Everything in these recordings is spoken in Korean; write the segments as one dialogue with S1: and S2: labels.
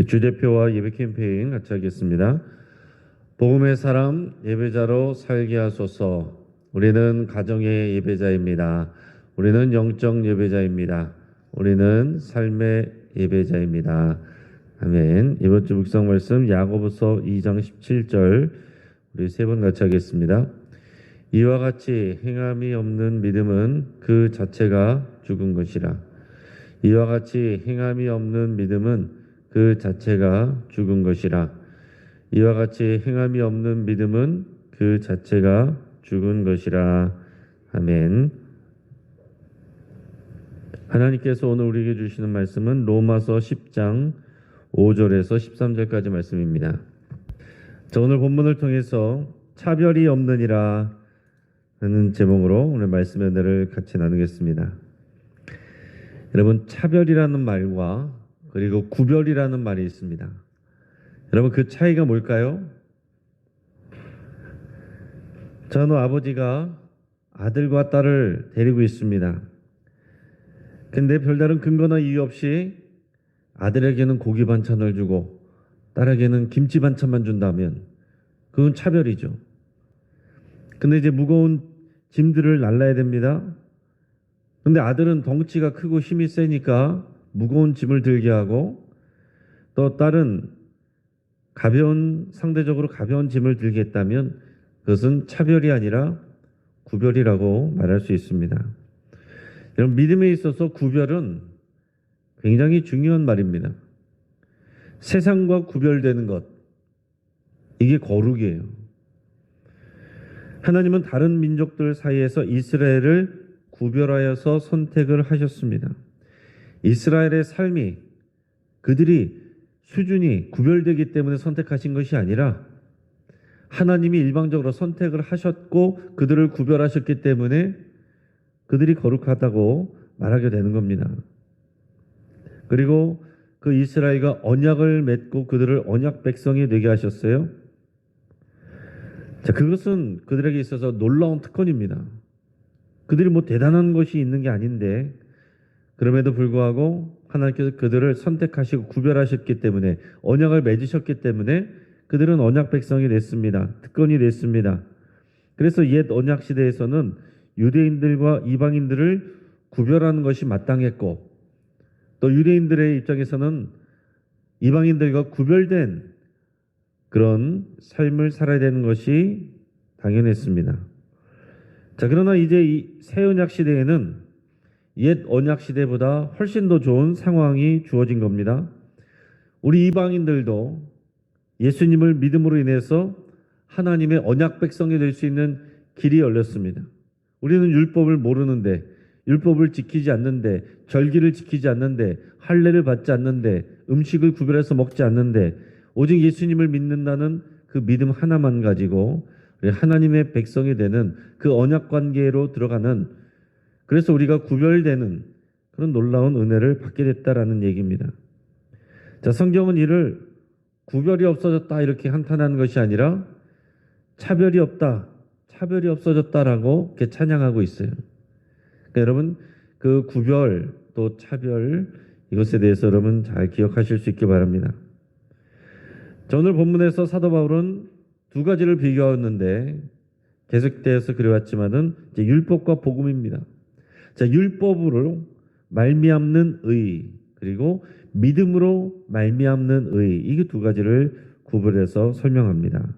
S1: 주대표와 예배 캠페인 같이 하겠습니다. 복음의 사람 예배자로 살게 하소서. 우리는 가정의 예배자입니다. 우리는 영적 예배자입니다. 우리는 삶의 예배자입니다. 아멘. 이번 주 묵상 말씀 야고보서 2장 17절 우리 세 번 같이 하겠습니다. 이와 같이 행함이 없는 믿음은 그 자체가 죽은 것이라. 이와 같이 행함이 없는 믿음은 그 자체가 죽은 것이라. 이와 같이 행함이 없는 믿음은 그 자체가 죽은 것이라. 아멘. 하나님께서 오늘 우리에게 주시는 말씀은 로마서 10장 5절에서 13절까지 말씀입니다. 자, 오늘 본문을 통해서 차별이 없느니라 하는 제목으로 오늘 말씀의 은혜를 같이 나누겠습니다. 여러분, 차별이라는 말과 그리고 구별이라는 말이 있습니다. 여러분, 그 차이가 뭘까요? 저는 아버지가 아들과 딸을 데리고 있습니다. 근데 별다른 근거나 이유 없이 아들에게는 고기 반찬을 주고 딸에게는 김치 반찬만 준다면 그건 차별이죠. 근데 이제 무거운 짐들을 날라야 됩니다. 근데 아들은 덩치가 크고 힘이 세니까 무거운 짐을 들게 하고, 또 딸은 상대적으로 가벼운 짐을 들게 했다면 그것은 차별이 아니라 구별이라고 말할 수 있습니다. 여러분, 믿음에 있어서 구별은 굉장히 중요한 말입니다. 세상과 구별되는 것, 이게 거룩이에요. 하나님은 다른 민족들 사이에서 이스라엘을 구별하여서 선택을 하셨습니다. 이스라엘의 삶이 그들이 수준이 구별되기 때문에 선택하신 것이 아니라 하나님이 일방적으로 선택을 하셨고 그들을 구별하셨기 때문에 그들이 거룩하다고 말하게 되는 겁니다. 그리고 그 이스라엘과 언약을 맺고 그들을 언약 백성이 되게 하셨어요. 자, 그것은 그들에게 있어서 놀라운 특권입니다. 그들이 뭐 대단한 것이 있는 게 아닌데 그럼에도 불구하고 하나님께서 그들을 선택하시고 구별하셨기 때문에, 언약을 맺으셨기 때문에 그들은 언약 백성이 됐습니다. 특권이 됐습니다. 그래서 옛 언약 시대에서는 유대인들과 이방인들을 구별하는 것이 마땅했고, 또 유대인들의 입장에서는 이방인들과 구별된 그런 삶을 살아야 되는 것이 당연했습니다. 자, 그러나 이제 이 새 언약 시대에는 옛 언약 시대보다 훨씬 더 좋은 상황이 주어진 겁니다. 우리 이방인들도 예수님을 믿음으로 인해서 하나님의 언약 백성이 될 수 있는 길이 열렸습니다. 우리는 율법을 모르는데, 율법을 지키지 않는데, 절기를 지키지 않는데, 할례를 받지 않는데, 음식을 구별해서 먹지 않는데, 오직 예수님을 믿는다는 그 믿음 하나만 가지고 하나님의 백성이 되는 그 언약 관계로 들어가는, 그래서 우리가 구별되는 그런 놀라운 은혜를 받게 됐다라는 얘기입니다. 자, 성경은 이를 구별이 없어졌다 이렇게 한탄하는 것이 아니라 차별이 없다, 차별이 없어졌다라고 이렇게 찬양하고 있어요. 그러니까 여러분, 그 구별 또 차별, 이것에 대해서 여러분 잘 기억하실 수 있기 바랍니다. 자, 오늘 본문에서 사도 바울은 두 가지를 비교하였는데 계속되어서 그래왔지만은 이제 율법과 복음입니다. 자, 율법으로 말미암는 의, 그리고 믿음으로 말미암는 의, 이게 두 가지를 구별해서 설명합니다.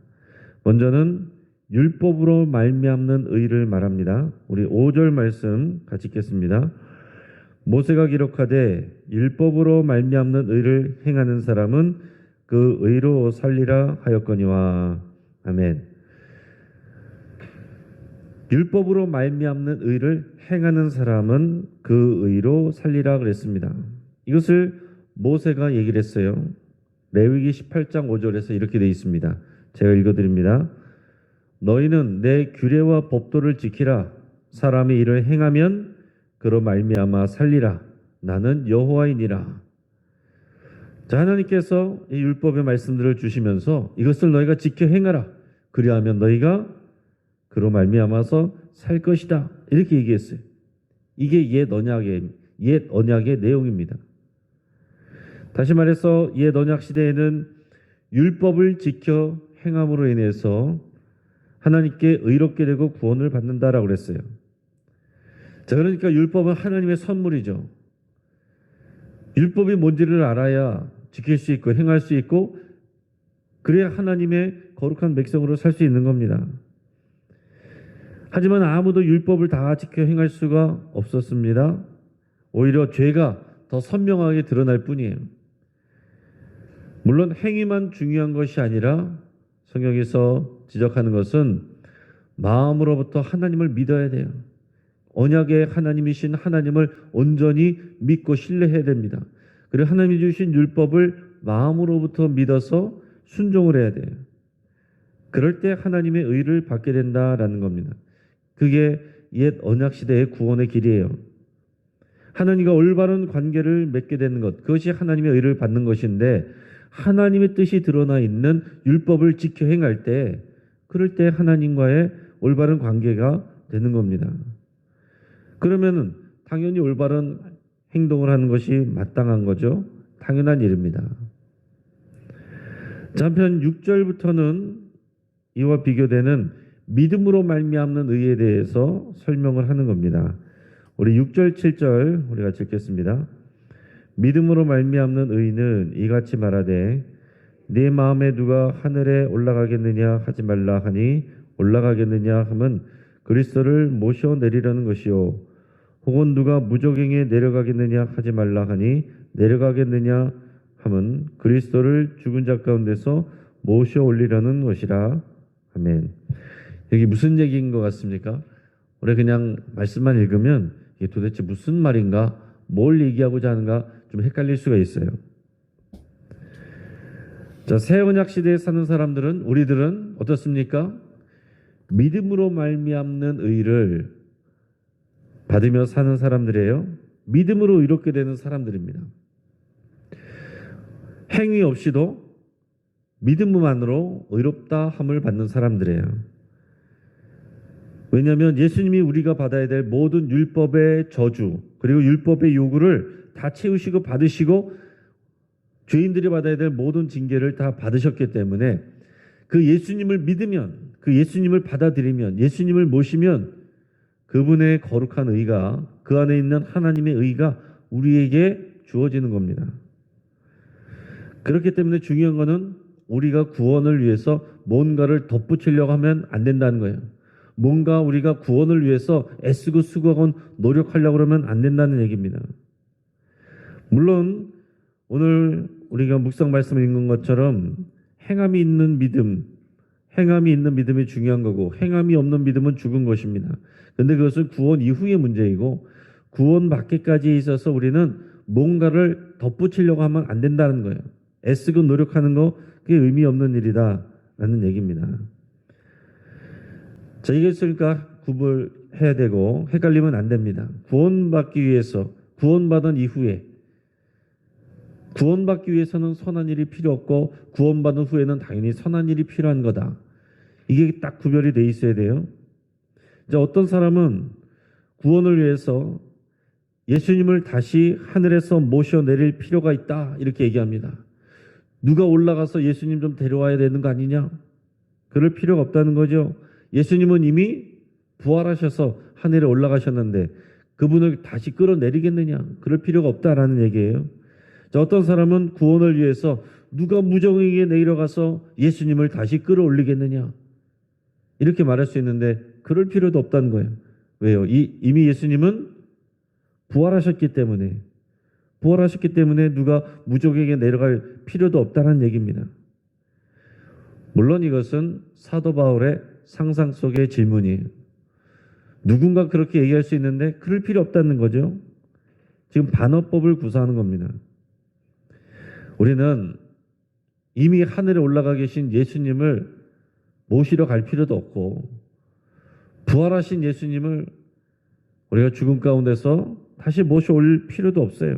S1: 먼저는 율법으로 말미암는 의를 말합니다. 우리 5절 말씀 같이 읽겠습니다. 모세가 기록하되 율법으로 말미암는 의를 행하는 사람은 그 의로 살리라 하였거니와. 아멘. 율법으로 말미암는 의를 행하는 사람은 그 의로 살리라 그랬습니다. 이것을 모세가 얘기를 했어요. 레위기 18장 5절에서 이렇게 되어 있습니다. 제가 읽어드립니다. 너희는 내 규례와 법도를 지키라. 사람이 이를 행하면 그로 말미암아 살리라. 나는 여호와이니라. 자, 하나님께서 이 율법의 말씀들을 주시면서 이것을 너희가 지켜 행하라. 그리하면 너희가 그로 말미암아서 살 것이다. 이렇게 얘기했어요. 이게 옛 언약의 내용입니다. 다시 말해서 옛 언약 시대에는 율법을 지켜 행함으로 인해서 하나님께 의롭게 되고 구원을 받는다라고 그랬어요. 자, 그러니까 율법은 하나님의 선물이죠. 율법이 뭔지를 알아야 지킬 수 있고 행할 수 있고 그래야 하나님의 거룩한 백성으로 살 수 있는 겁니다. 하지만 아무도 율법을 다 지켜 행할 수가 없었습니다. 오히려 죄가 더 선명하게 드러날 뿐이에요. 물론 행위만 중요한 것이 아니라 성경에서 지적하는 것은 마음으로부터 하나님을 믿어야 돼요. 언약의 하나님이신 하나님을 온전히 믿고 신뢰해야 됩니다. 그리고 하나님이 주신 율법을 마음으로부터 믿어서 순종을 해야 돼요. 그럴 때 하나님의 의를 받게 된다라는 겁니다. 그게 옛 언약 시대의 구원의 길이에요. 하나님과 올바른 관계를 맺게 되는 것, 그것이 하나님의 의를 받는 것인데 하나님의 뜻이 드러나 있는 율법을 지켜 행할 때 그럴 때 하나님과의 올바른 관계가 되는 겁니다. 그러면은 당연히 올바른 행동을 하는 것이 마땅한 거죠. 당연한 일입니다. 자, 한편 6절부터는 이와 비교되는 믿음으로 말미암는 의에 대해서 설명을 하는 겁니다. 우리 6절 7절 우리가 읽겠습니다. 믿음으로 말미암는 의는 이같이 말하되 네 마음에 누가 하늘에 올라가겠느냐 하지 말라 하니 올라가겠느냐 함은 그리스도를 모셔 내리려는 것이요 혹은 누가 무저갱에 내려가겠느냐 하지 말라 하니 내려가겠느냐 함은 그리스도를 죽은 자 가운데서 모셔 올리려는 것이라. 아멘. 여기 무슨 얘기인 것 같습니까? 우리 그냥 말씀만 읽으면 이게 도대체 무슨 말인가, 뭘 얘기하고자 하는가 좀 헷갈릴 수가 있어요. 자, 새 언약 시대에 사는 사람들은, 우리들은 어떻습니까? 믿음으로 말미암는 의를 받으며 사는 사람들이에요. 믿음으로 의롭게 되는 사람들입니다. 행위 없이도 믿음만으로 의롭다 함을 받는 사람들이에요. 왜냐하면 예수님이 우리가 받아야 될 모든 율법의 저주 그리고 율법의 요구를 다 채우시고 받으시고 죄인들이 받아야 될 모든 징계를 다 받으셨기 때문에 그 예수님을 믿으면, 그 예수님을 받아들이면, 예수님을 모시면 그분의 거룩한 의가, 그 안에 있는 하나님의 의가 우리에게 주어지는 겁니다. 그렇기 때문에 중요한 것은 우리가 구원을 위해서 뭔가를 덧붙이려고 하면 안 된다는 거예요. 뭔가 우리가 구원을 위해서 애쓰고 수고하고 노력하려고 그러면 안 된다는 얘기입니다. 물론 오늘 우리가 묵상 말씀을 읽은 것처럼 행함이 있는 믿음, 행함이 있는 믿음이 중요한 거고 행함이 없는 믿음은 죽은 것입니다. 그런데 그것은 구원 이후의 문제이고 구원 받기까지 있어서 우리는 뭔가를 덧붙이려고 하면 안 된다는 거예요. 애쓰고 노력하는 거 그게 의미 없는 일이다라는 얘기입니다. 자, 이것을 구분해야 되고 헷갈리면 안 됩니다. 구원받기 위해서, 구원받은 이후에, 구원받기 위해서는 선한 일이 필요 없고 구원받은 후에는 당연히 선한 일이 필요한 거다. 이게 딱 구별이 돼 있어야 돼요. 자, 어떤 사람은 구원을 위해서 예수님을 다시 하늘에서 모셔 내릴 필요가 있다 이렇게 얘기합니다. 누가 올라가서 예수님 좀 데려와야 되는 거 아니냐? 그럴 필요가 없다는 거죠. 예수님은 이미 부활하셔서 하늘에 올라가셨는데 그분을 다시 끌어내리겠느냐? 그럴 필요가 없다라는 얘기예요. 자, 어떤 사람은 구원을 위해서 누가 무정에게 내려가서 예수님을 다시 끌어올리겠느냐? 이렇게 말할 수 있는데 그럴 필요도 없다는 거예요. 왜요? 이미 예수님은 부활하셨기 때문에 누가 무적에게 내려갈 필요도 없다는 얘기입니다. 물론 이것은 사도 바울의 상상 속의 질문이에요. 누군가 그렇게 얘기할 수 있는데 그럴 필요 없다는 거죠. 지금 반어법을 구사하는 겁니다. 우리는 이미 하늘에 올라가 계신 예수님을 모시러 갈 필요도 없고 부활하신 예수님을 우리가 죽음 가운데서 다시 모셔올 필요도 없어요.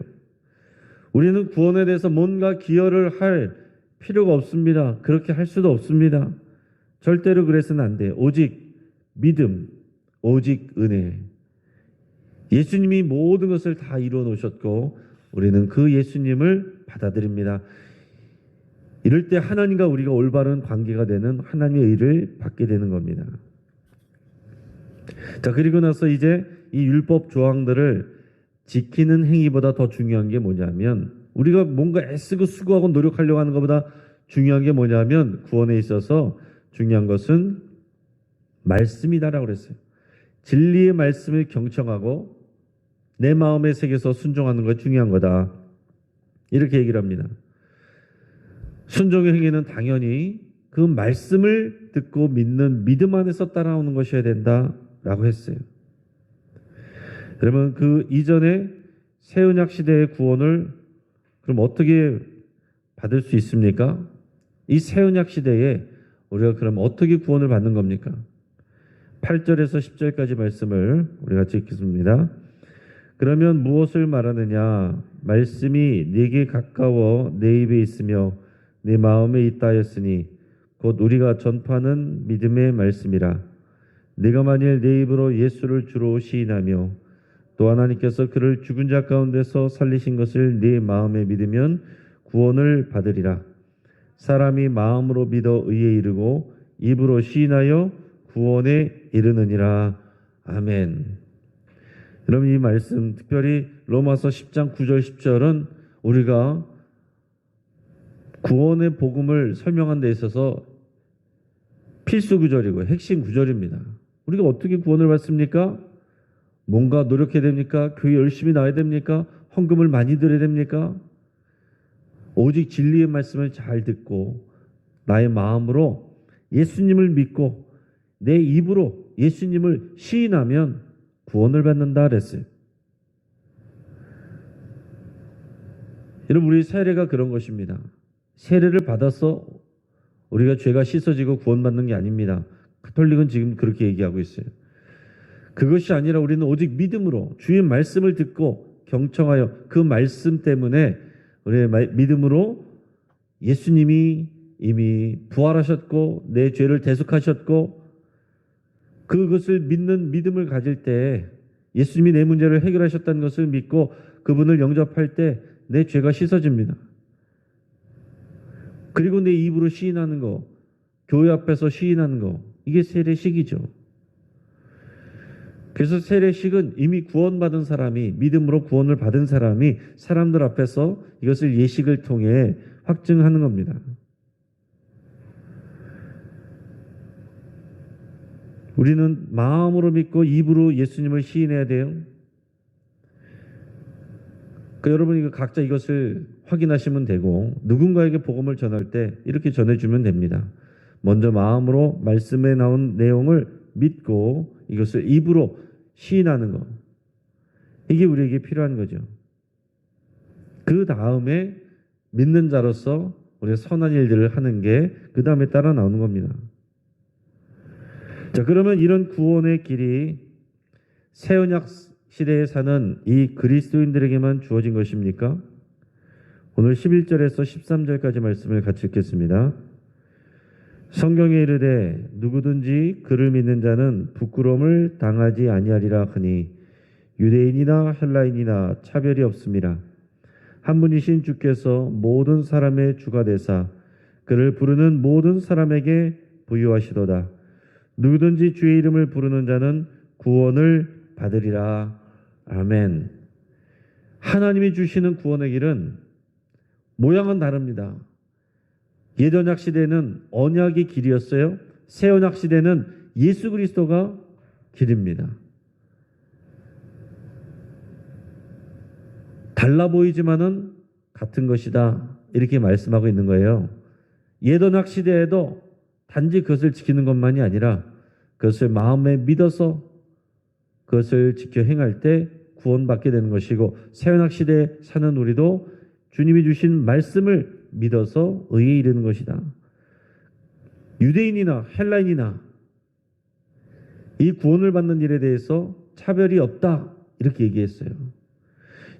S1: 우리는 구원에 대해서 뭔가 기여를 할 필요가 없습니다. 그렇게 할 수도 없습니다. 절대로 그래서는 안 돼요. 오직 믿음, 오직 은혜. 예수님이 모든 것을 다 이루어 놓으셨고 우리는 그 예수님을 받아들입니다. 이럴 때 하나님과 우리가 올바른 관계가 되는 하나님의 의를 받게 되는 겁니다. 자, 그리고 나서 이제 이 율법 조항들을 지키는 행위보다 더 중요한 게 뭐냐면, 우리가 뭔가 애쓰고 수고하고 노력하려고 하는 것보다 중요한 게 뭐냐면, 구원에 있어서 중요한 것은 말씀이다라고 그랬어요. 진리의 말씀을 경청하고 내 마음의 색에서 순종하는 것이 중요한 거다, 이렇게 얘기를 합니다. 순종의 행위는 당연히 그 말씀을 듣고 믿는 믿음 안에서 따라오는 것이어야 된다라고 했어요. 여러분, 그 이전에 새 언약 시대의 구원을 그럼 어떻게 받을 수 있습니까? 이 새 언약 시대에 우리가 그럼 어떻게 구원을 받는 겁니까? 8절에서 10절까지 말씀을 우리 같이 읽겠습니다. 그러면 무엇을 말하느냐? 말씀이 네게 가까워 내 입에 있으며 네 마음에 있다 하였으니 곧 우리가 전파하는 믿음의 말씀이라. 네가 만일 내 입으로 예수를 주로 시인하며 또 하나님께서 그를 죽은 자 가운데서 살리신 것을 네 마음에 믿으면 구원을 받으리라. 사람이 마음으로 믿어 의에 이르고 입으로 시인하여 구원에 이르느니라. 아멘. 여러분, 이 말씀, 특별히 로마서 10장 9절 10절은 우리가 구원의 복음을 설명한 데 있어서 필수 구절이고 핵심 구절입니다. 우리가 어떻게 구원을 받습니까? 뭔가 노력해야 됩니까? 교회 열심히 나와야 됩니까? 헌금을 많이 드려야 됩니까? 오직 진리의 말씀을 잘 듣고 나의 마음으로 예수님을 믿고 내 입으로 예수님을 시인하면 구원을 받는다 그랬어요. 여러분, 우리 세례가 그런 것입니다. 세례를 받아서 우리가 죄가 씻어지고 구원받는 게 아닙니다. 가톨릭은 지금 그렇게 얘기하고 있어요. 그것이 아니라 우리는 오직 믿음으로 주의 말씀을 듣고 경청하여 그 말씀 때문에 우리의 믿음으로 예수님이 이미 부활하셨고 내 죄를 대속하셨고 그것을 믿는 믿음을 가질 때 예수님이 내 문제를 해결하셨다는 것을 믿고 그분을 영접할 때 내 죄가 씻어집니다. 그리고 내 입으로 시인하는 거, 교회 앞에서 시인하는 거, 이게 세례식이죠. 그래서 세례식은 이미 구원받은 사람이, 믿음으로 구원을 받은 사람이 사람들 앞에서 이것을 예식을 통해 확증하는 겁니다. 우리는 마음으로 믿고 입으로 예수님을 시인해야 돼요. 여러분, 이거 각자 이것을 확인하시면 되고 누군가에게 복음을 전할 때 이렇게 전해주면 됩니다. 먼저 마음으로 말씀에 나온 내용을 믿고 이것을 입으로 시인하는 것, 이게 우리에게 필요한 거죠. 그 다음에 믿는 자로서 우리가 선한 일들을 하는 게 그 다음에 따라 나오는 겁니다. 자, 그러면 이런 구원의 길이 새 언약 시대에 사는 이 그리스도인들에게만 주어진 것입니까? 오늘 11절에서 13절까지 말씀을 같이 읽겠습니다. 성경에 이르되 누구든지 그를 믿는 자는 부끄러움을 당하지 아니하리라 하니 유대인이나 헬라인이나 차별이 없음이라. 한 분이신 주께서 모든 사람의 주가 되사 그를 부르는 모든 사람에게 부유하시도다. 누구든지 주의 이름을 부르는 자는 구원을 받으리라. 아멘. 하나님이 주시는 구원의 길은 모양은 다릅니다. 옛 언약 시대는 언약의 길이었어요. 새 언약 시대는 예수 그리스도가 길입니다. 달라 보이지만은 같은 것이다, 이렇게 말씀하고 있는 거예요. 옛 언약 시대에도 단지 그것을 지키는 것만이 아니라 그것을 마음에 믿어서 그것을 지켜 행할 때 구원받게 되는 것이고, 새 언약 시대에 사는 우리도 주님이 주신 말씀을 믿어서 의에 이르는 것이다. 유대인이나 헬라인이나 이 구원을 받는 일에 대해서 차별이 없다, 이렇게 얘기했어요.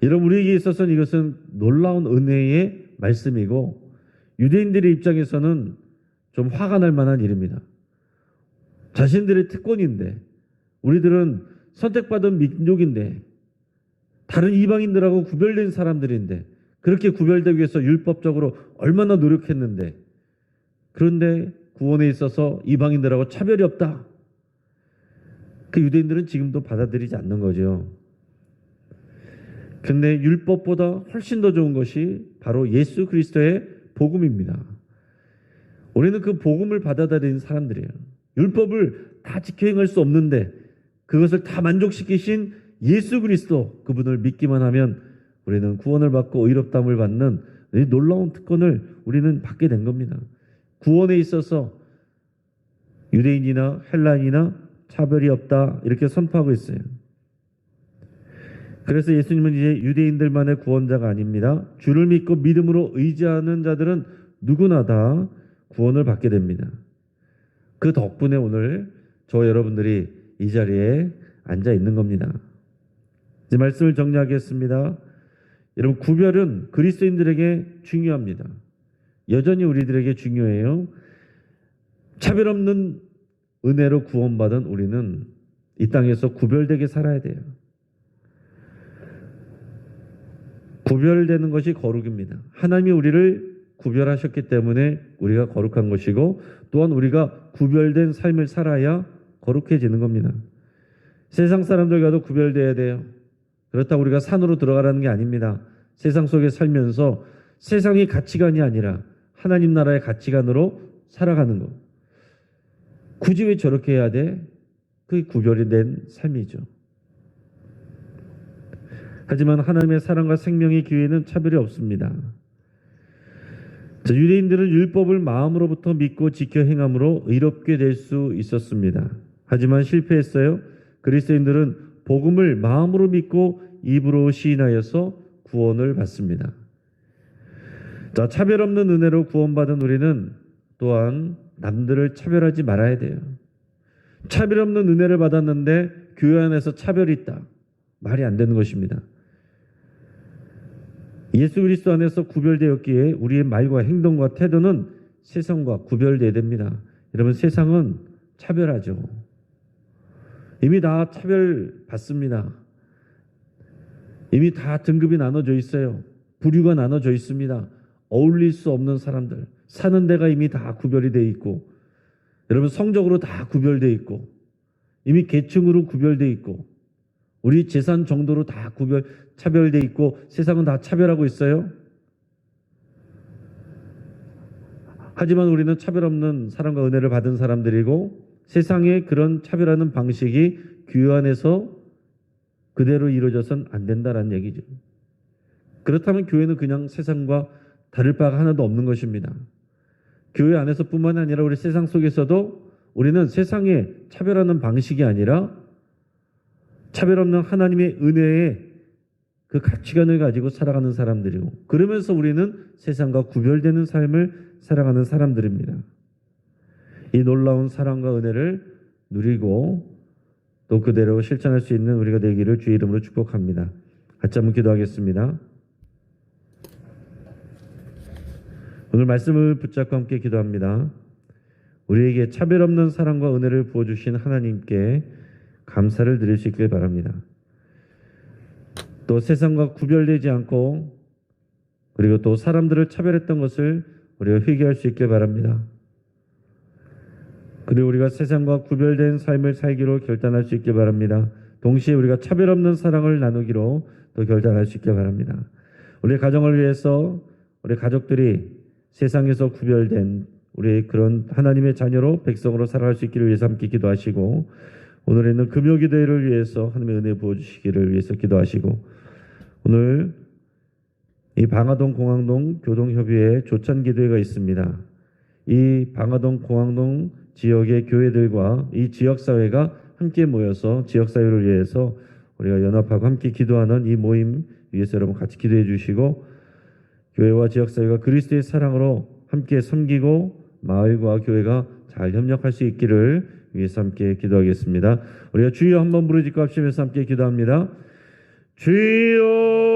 S1: 여러분, 우리에게 있어서는 이것은 놀라운 은혜의 말씀이고 유대인들의 입장에서는 좀 화가 날 만한 일입니다. 자신들의 특권인데, 우리들은 선택받은 민족인데, 다른 이방인들하고 구별된 사람들인데, 그렇게 구별되기 위해서 율법적으로 얼마나 노력했는데, 그런데 구원에 있어서 이방인들하고 차별이 없다. 그 유대인들은 지금도 받아들이지 않는 거죠. 근데 율법보다 훨씬 더 좋은 것이 바로 예수 그리스도의 복음입니다. 우리는 그 복음을 받아들이는 사람들이에요. 율법을 다 지켜 행할 수 없는데 그것을 다 만족시키신 예수 그리스도, 그분을 믿기만 하면 우리는 구원을 받고 의롭다함을 받는 이 놀라운 특권을 우리는 받게 된 겁니다. 구원에 있어서 유대인이나 헬라인이나 차별이 없다, 이렇게 선포하고 있어요. 그래서 예수님은 이제 유대인들만의 구원자가 아닙니다. 주를 믿고 믿음으로 의지하는 자들은 누구나 다 구원을 받게 됩니다. 그 덕분에 오늘 저 여러분들이 이 자리에 앉아 있는 겁니다. 이제 말씀을 정리하겠습니다. 여러분, 구별은 그리스도인들에게 중요합니다. 여전히 우리들에게 중요해요. 차별 없는 은혜로 구원받은 우리는 이 땅에서 구별되게 살아야 돼요. 구별되는 것이 거룩입니다. 하나님이 우리를 구별하셨기 때문에 우리가 거룩한 것이고, 또한 우리가 구별된 삶을 살아야 거룩해지는 겁니다. 세상 사람들과도 구별돼야 돼요. 그렇다고 우리가 산으로 들어가라는 게 아닙니다. 세상 속에 살면서 세상의 가치관이 아니라 하나님 나라의 가치관으로 살아가는 것. 굳이 왜 저렇게 해야 돼? 그게 구별이 된 삶이죠. 하지만 하나님의 사랑과 생명의 기회는 차별이 없습니다. 유대인들은 율법을 마음으로부터 믿고 지켜 행함으로 의롭게 될 수 있었습니다. 하지만 실패했어요. 그리스도인들은 복음을 마음으로 믿고 입으로 시인하여서 구원을 받습니다. 자, 차별 없는 은혜로 구원받은 우리는 또한 남들을 차별하지 말아야 돼요. 차별 없는 은혜를 받았는데 교회 안에서 차별이 있다. 말이 안 되는 것입니다. 예수 그리스도 안에서 구별되었기에 우리의 말과 행동과 태도는 세상과 구별되어야 됩니다. 여러분, 세상은 차별하죠. 이미 다 차별받습니다. 이미 다 등급이 나눠져 있어요. 부류가 나눠져 있습니다. 어울릴 수 없는 사람들, 사는 데가 이미 다 구별이 되어 있고, 여러분 성적으로 다 구별되어 있고, 이미 계층으로 구별되어 있고, 우리 재산 정도로 다 차별되어 있고, 세상은 다 차별하고 있어요. 하지만 우리는 차별 없는 사랑과 은혜를 받은 사람들이고, 세상의 그런 차별하는 방식이 교회 안에서 그대로 이루어져서는 안 된다라는 얘기죠. 그렇다면 교회는 그냥 세상과 다를 바가 하나도 없는 것입니다. 교회 안에서뿐만 아니라 우리 세상 속에서도 우리는 세상에 차별하는 방식이 아니라 차별 없는 하나님의 은혜의 그 가치관을 가지고 살아가는 사람들이고, 그러면서 우리는 세상과 구별되는 삶을 살아가는 사람들입니다. 이 놀라운 사랑과 은혜를 누리고 또 그대로 실천할 수 있는 우리가 되기를 주의 이름으로 축복합니다. 같이 한번 기도하겠습니다. 오늘 말씀을 붙잡고 함께 기도합니다. 우리에게 차별 없는 사랑과 은혜를 부어주신 하나님께 감사를 드릴 수 있길 바랍니다. 또 세상과 구별되지 않고 그리고 또 사람들을 차별했던 것을 우리가 회개할 수 있길 바랍니다. 그리고 우리가 세상과 구별된 삶을 살기로 결단할 수 있길 바랍니다. 동시에 우리가 차별 없는 사랑을 나누기로 또 결단할 수 있길 바랍니다. 우리 가정을 위해서 우리 가족들이 세상에서 구별된 우리 그런 하나님의 자녀로 백성으로 살아갈 수 있기를 위해서 함께 기도하시고, 오늘에 있는 금요기도회를 위해서 하나님의 은혜 부어주시기를 위해서 기도하시고, 오늘 이 방화동 공항동 교동협의회 조찬기도회가 있습니다. 이 방화동 공항동 지역의 교회들과 이 지역사회가 함께 모여서 지역사회를 위해서 우리가 연합하고 함께 기도하는 이 모임 위해서 여러분 같이 기도해 주시고, 교회와 지역사회가 그리스도의 사랑으로 함께 섬기고 마을과 교회가 잘 협력할 수 있기를 위해서 함께 기도하겠습니다. 우리가 주여 한번 부르짖고 합심해서 함께 기도합니다. 주여